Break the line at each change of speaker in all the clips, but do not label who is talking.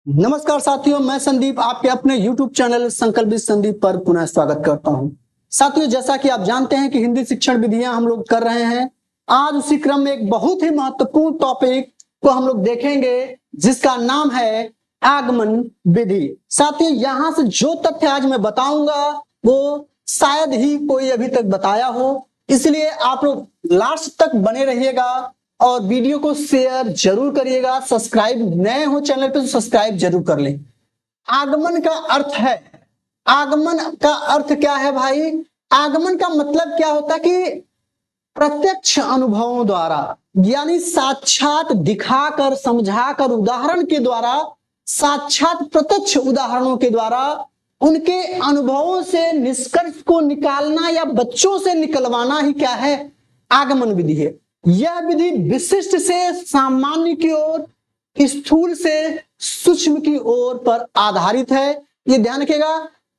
नमस्कार साथियों, मैं संदीप आपके अपने YouTube चैनल संकल्प विद संदीप पर पुनः स्वागत करता हूं। साथियों, जैसा कि आप जानते हैं कि हिंदी शिक्षण विधियां हम लोग कर रहे हैं। आज उसी क्रम में एक बहुत ही महत्वपूर्ण टॉपिक को हम लोग देखेंगे जिसका नाम है आगमन विधि। साथियों, यहां से जो तथ्य आज मैं बताऊंगा वो शायद ही कोई अभी तक बताया हो, इसलिए आप लोग लास्ट तक बने रहिएगा और वीडियो को शेयर जरूर करिएगा। सब्सक्राइब नए हो चैनल पे तो सब्सक्राइब जरूर कर लें। आगमन का अर्थ है, आगमन का अर्थ क्या है भाई? आगमन का मतलब क्या होता है कि प्रत्यक्ष अनुभवों द्वारा, यानी साक्षात दिखाकर, समझाकर, उदाहरण के द्वारा, साक्षात प्रत्यक्ष उदाहरणों के द्वारा उनके अनुभवों से निष्कर्ष को निकालना या बच्चों से निकलवाना ही क्या है? आगमन विधि है। यह विधि विशिष्ट से सामान्य की ओर, स्थूल से सूक्ष्म की ओर पर आधारित है। ये ध्यान रखिएगा,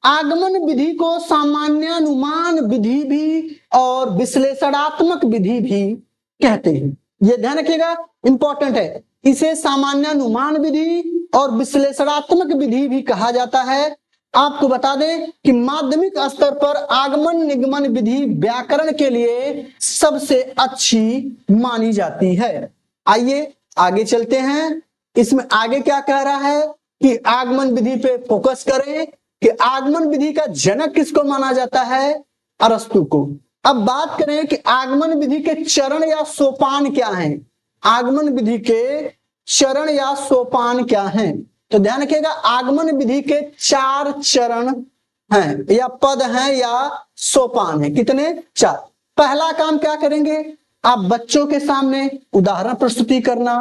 आगमन विधि को सामान्यानुमान विधि भी और विश्लेषणात्मक विधि भी कहते हैं। ये ध्यान रखिएगा, इंपॉर्टेंट है। इसे सामान्यानुमान विधि और विश्लेषणात्मक विधि भी कहा जाता है। आपको बता दें कि माध्यमिक स्तर पर आगमन निगमन विधि व्याकरण के लिए सबसे अच्छी मानी जाती है। आइए आगे चलते हैं। इसमें आगे क्या कह रहा है कि आगमन विधि पे फोकस करें कि आगमन विधि का जनक किसको माना जाता है? अरस्तु को। अब बात करें कि आगमन विधि के चरण या सोपान क्या हैं। आगमन विधि के चरण या सोपान क्या हैं? तो ध्यान रखिएगा, आगमन विधि के 4 चरण हैं या पद हैं या सोपान हैं। कितने? 4। पहला काम क्या करेंगे? आप बच्चों के सामने उदाहरण प्रस्तुति करना।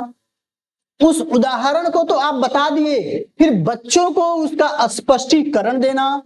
उस उदाहरण को तो आप बता दिए, फिर बच्चों को उसका स्पष्टीकरण देना,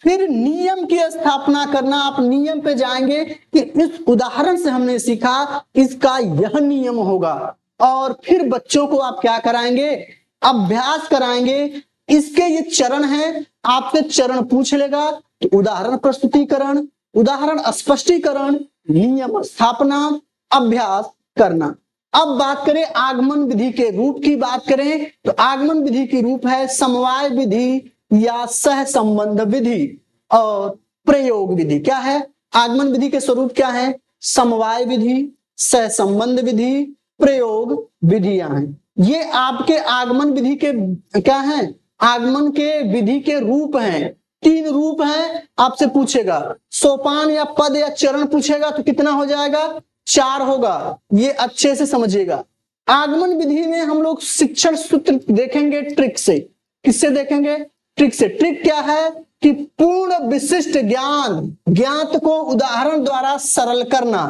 फिर नियम की स्थापना करना। आप नियम पे जाएंगे कि इस उदाहरण से हमने सीखा इसका यह नियम होगा, और फिर बच्चों को आप क्या कराएंगे? अभ्यास कराएंगे। इसके ये चरण हैं, आपसे चरण पूछ लेगा तो उदाहरण प्रस्तुतिकरण, उदाहरण स्पष्टीकरण, नियम स्थापना, अभ्यास करना। अब बात करें आगमन विधि के रूप की बात करें तो आगमन विधि की रूप है समवाय विधि या सह संबंध विधि और प्रयोग विधि। क्या है? आगमन विधि के स्वरूप क्या है? समवाय विधि, सह संबंध विधि, प्रयोग विधियां हैं। ये आपके आगमन विधि के क्या हैं? आगमन के विधि के रूप हैं। 3 रूप हैं। आपसे पूछेगा सोपान या पद या चरण पूछेगा तो कितना हो जाएगा? 4 होगा। ये अच्छे से समझिएगा। आगमन विधि में हम लोग शिक्षण सूत्र देखेंगे ट्रिक से। किससे देखेंगे? ट्रिक से। ट्रिक क्या है कि पूर्ण विशिष्ट ज्ञान, ज्ञात को उदाहरण द्वारा सरल करना।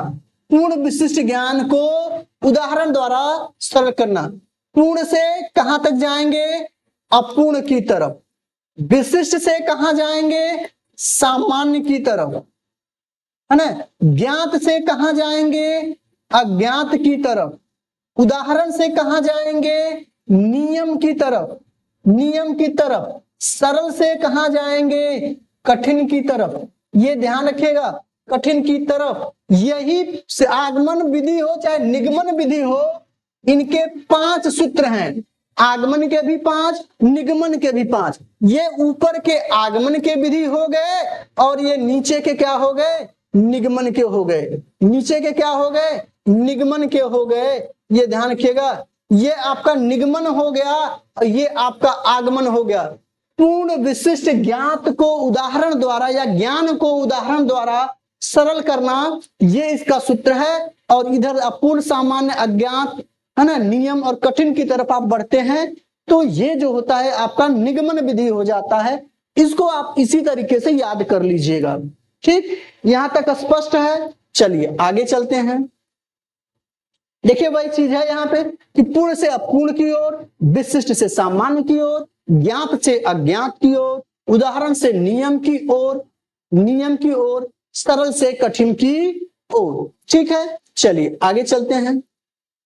पूर्ण विशिष्ट ज्ञान को उदाहरण द्वारा सरल करना। पूर्ण से कहां तक जाएंगे? अपूर्ण की तरफ। विशिष्ट से कहां जाएंगे? सामान्य की तरफ, है ना। ज्ञात से कहां जाएंगे? अज्ञात की तरफ। उदाहरण से कहां जाएंगे? नियम की तरफ, नियम की तरफ। सरल से कहां जाएंगे? कठिन की तरफ। ये ध्यान रखिएगा, कठिन की तरफ। यही से आगमन विधि हो चाहे निगमन विधि हो, इनके 5 सूत्र हैं। आगमन के भी 5, निगमन के भी 5। ये ऊपर के आगमन के विधि हो गए और ये नीचे के क्या हो गए? निगमन के हो गए। नीचे के क्या हो गए? निगमन के हो गए। ये ध्यान रखिएगा, ये आपका निगमन हो गया और ये आपका आगमन हो गया। पूर्ण विशिष्ट ज्ञात को उदाहरण द्वारा या ज्ञान को उदाहरण द्वारा सरल करना, ये इसका सूत्र है। और इधर अपूर्ण, सामान्य, अज्ञात, है ना, नियम और कठिन की तरफ आप बढ़ते हैं तो ये जो होता है आपका निगमन विधि हो जाता है। इसको आप इसी तरीके से याद कर लीजिएगा। ठीक, यहां तक स्पष्ट है। चलिए आगे चलते हैं। देखिए वही चीज है यहाँ पे कि पूर्ण से अपूर्ण की ओर, विशिष्ट से सामान्य की ओर, ज्ञात से अज्ञात की ओर, उदाहरण से नियम की ओर, नियम की ओर, सरल से कठिन की ओर। ठीक है, चलिए आगे चलते हैं।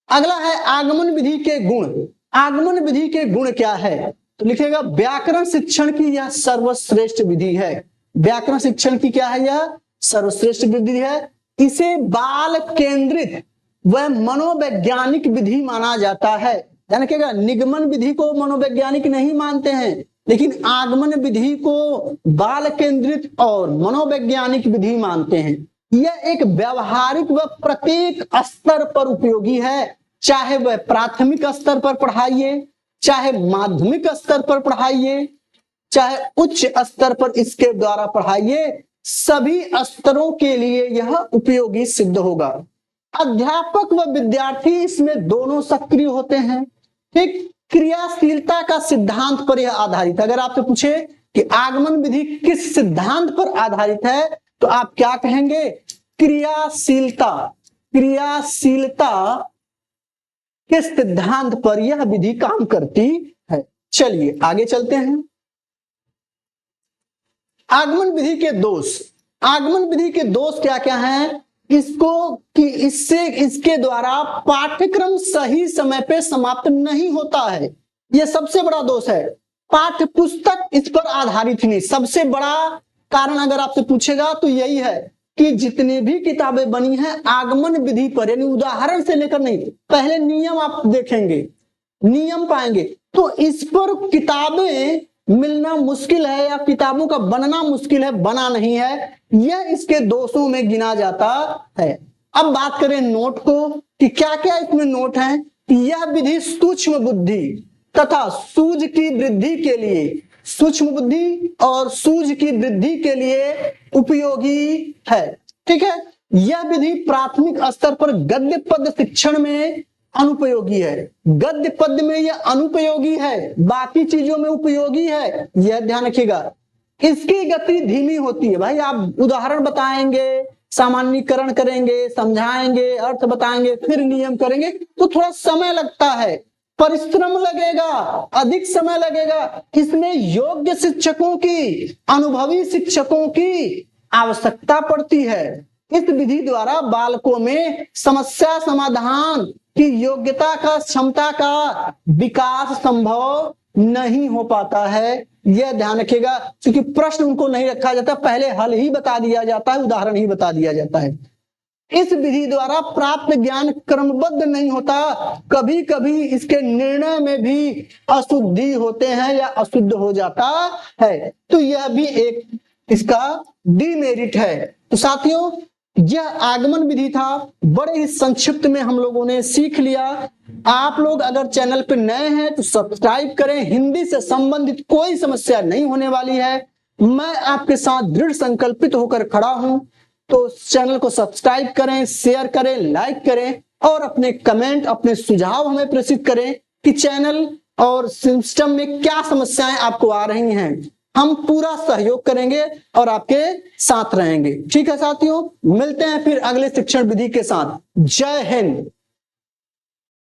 अगला है आगमन विधि के गुण। आगमन विधि के गुण क्या है? तो लिखिएगा व्याकरण शिक्षण की यह सर्वश्रेष्ठ विधि है। व्याकरण शिक्षण की क्या है? यह सर्वश्रेष्ठ विधि है। इसे बाल केंद्रित व मनोवैज्ञानिक विधि माना जाता है। ध्यान रखिएगा, निगमन विधि को मनोवैज्ञानिक नहीं मानते हैं, लेकिन आगमन विधि को बाल केंद्रित और मनोवैज्ञानिक विधि मानते हैं। यह एक व्यवहारिक व प्रत्येक स्तर पर उपयोगी है, चाहे वह प्राथमिक स्तर पर पढ़ाइए, चाहे माध्यमिक स्तर पर पढ़ाइए, चाहे उच्च स्तर पर इसके द्वारा पढ़ाइए, सभी स्तरों के लिए यह उपयोगी सिद्ध होगा। अध्यापक व विद्यार्थी इसमें दोनों सक्रिय होते हैं। ठीक, क्रियाशीलता का सिद्धांत पर यह आधारित है। अगर आपसे पूछे कि आगमन विधि किस सिद्धांत पर आधारित है, तो आप क्या कहेंगे? क्रियाशीलता। क्रियाशीलता के सिद्धांत पर यह विधि काम करती है। चलिए आगे चलते हैं। आगमन विधि के दोष। आगमन विधि के दोष क्या क्या हैं? इसको कि इसके द्वारा पाठ्यक्रम सही समय पे समाप्त नहीं होता है, यह सबसे बड़ा दोष है। पाठ्य पुस्तक इस पर आधारित नहीं। सबसे बड़ा कारण अगर आपसे पूछेगा तो यही है कि जितनी भी किताबें बनी हैं आगमन विधि पर, यानी उदाहरण से लेकर नहीं, पहले नियम आप देखेंगे, नियम पाएंगे, तो इस पर किताबें मिलना मुश्किल है या किताबों का बनना मुश्किल है, बना नहीं है। यह इसके दोषों में गिना जाता है। अब बात करें नोट को कि क्या क्या इसमें नोट है। यह विधि सूक्ष्म बुद्धि तथा सूझ की वृद्धि के लिए, सूक्ष्म बुद्धि और सूझ की वृद्धि के लिए उपयोगी है। ठीक है, यह विधि प्राथमिक स्तर पर गद्य पद शिक्षण में अनुपयोगी है। गद्य पद में यह अनुपयोगी है, बाकी चीजों में उपयोगी है, यह ध्यान रखिएगा। इसकी गति धीमी होती है। भाई आप उदाहरण बताएंगे, सामान्यीकरण करेंगे, समझाएंगे, अर्थ बताएंगे, फिर नियम करेंगे, तो थोड़ा समय लगता है, परिश्रम लगेगा, अधिक समय लगेगा। इसमें योग्य शिक्षकों की, अनुभवी शिक्षकों की आवश्यकता पड़ती है। इस विधि द्वारा बालकों में समस्या समाधान की योग्यता का, क्षमता का विकास संभव नहीं हो पाता है, यह ध्यान रखिएगा। क्योंकि प्रश्न उनको नहीं रखा जाता, पहले हल ही बता दिया जाता है, उदाहरण ही बता दिया जाता है। इस विधि द्वारा प्राप्त ज्ञान क्रमबद्ध नहीं होता, कभी कभी इसके निर्णय में भी अशुद्धि होते हैं या अशुद्ध हो जाता है, तो यह भी एक इसका डिमेरिट है। तो साथियों, यह आगमन विधि था, बड़े ही संक्षिप्त में हम लोगों ने सीख लिया। आप लोग अगर चैनल पर नए हैं तो सब्सक्राइब करें, हिंदी से संबंधित कोई समस्या नहीं होने वाली है। मैं आपके साथ दृढ़ संकल्पित होकर खड़ा हूं, तो चैनल को सब्सक्राइब करें, शेयर करें, लाइक करें और अपने कमेंट, अपने सुझाव हमें प्रेषित करें कि चैनल और सिस्टम में क्या समस्याएं आपको आ रही हैं। हम पूरा सहयोग करेंगे और आपके साथ रहेंगे। ठीक है साथियों, मिलते हैं फिर अगले शिक्षण विधि के साथ। जय हिंद।